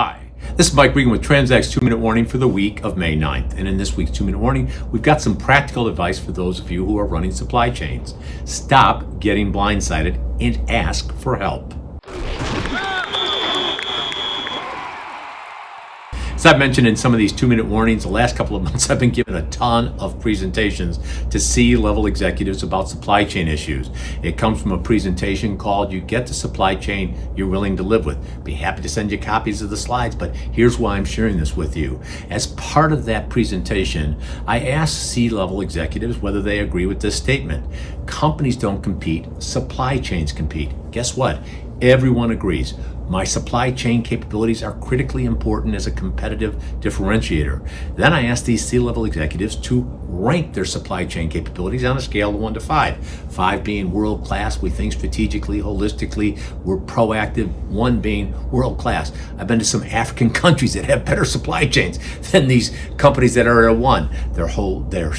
Hi, this is Mike Regan with Transact's 2-Minute Warning for the week of May 9th. And in this week's 2-Minute Warning, we've got some practical advice for those of you who are running supply chains. Stop getting blindsided and ask for help. As I've mentioned in some of these 2-minute warnings, the last couple of months I've been giving a ton of presentations to C-level executives about supply chain issues. It comes from a presentation called You Get the Supply Chain You're Willing to Live With. Be happy to send you copies of the slides, but here's why I'm sharing this with you. As part of that presentation, I asked C-level executives whether they agree with this statement. Companies don't compete, supply chains compete. Guess what? Everyone agrees. My supply chain capabilities are critically important as a competitive differentiator. Then I asked these C-level executives to rank their supply chain capabilities on a scale of 1 to 5. 5 being world-class, we think strategically, holistically, we're proactive. 1 being world-class. I've been to some African countries that have better supply chains than these companies that are at a 1. They're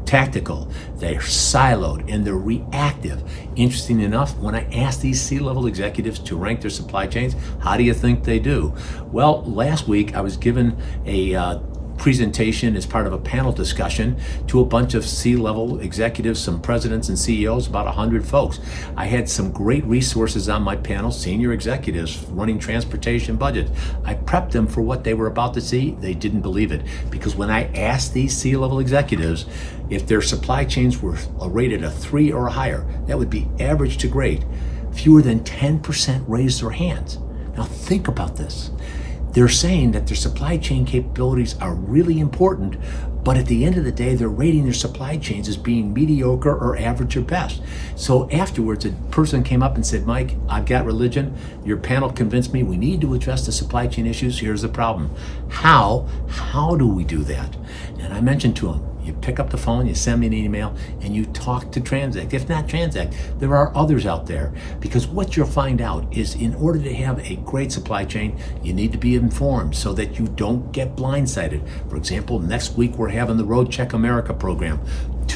tactical, they're siloed, and they're reactive. Interesting enough, when I asked these C-level executives to rank their supply chains, how do you think they do? Well, last week I was given a presentation as part of a panel discussion to a bunch of C-level executives, some presidents and CEOs, about 100 folks. I had some great resources on my panel, senior executives running transportation budgets. I prepped them for what they were about to see. They didn't believe it, because when I asked these C-level executives if their supply chains were rated a 3 or higher, that would be average to great, fewer than 10% raised their hands. Now think about this. They're saying that their supply chain capabilities are really important, but at the end of the day, they're rating their supply chains as being mediocre or average or best. So afterwards, a person came up and said, Mike, I've got religion. Your panel convinced me we need to address the supply chain issues. Here's the problem. How do we do that? And I mentioned to him, you pick up the phone, you send me an email, and you talk to Transact. If not Transact, there are others out there. Because what you'll find out is in order to have a great supply chain, you need to be informed so that you don't get blindsided. For example, next week we're having the Road Check America program.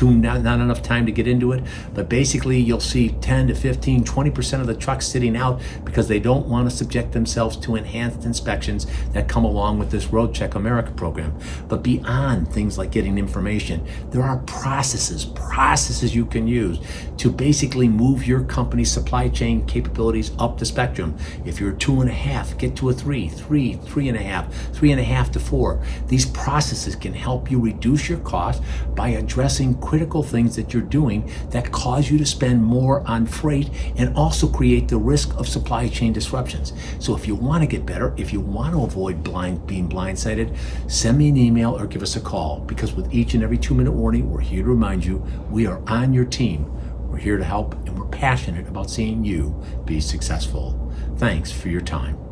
Not enough time to get into it, but basically you'll see 10 to 15, 20% of the trucks sitting out because they don't want to subject themselves to enhanced inspections that come along with this Road Check America program. But beyond things like getting information, there are processes you can use to basically move your company's supply chain capabilities up the spectrum. If you're a 2.5, get to a 3, 3.5, 3.5 to 4. These processes can help you reduce your cost by addressing critical things that you're doing that cause you to spend more on freight and also create the risk of supply chain disruptions. So if you want to get better, if you want to avoid being blindsided, send me an email or give us a call, because with each and every 2-minute warning, we're here to remind you we are on your team. We're here to help, and we're passionate about seeing you be successful. Thanks for your time.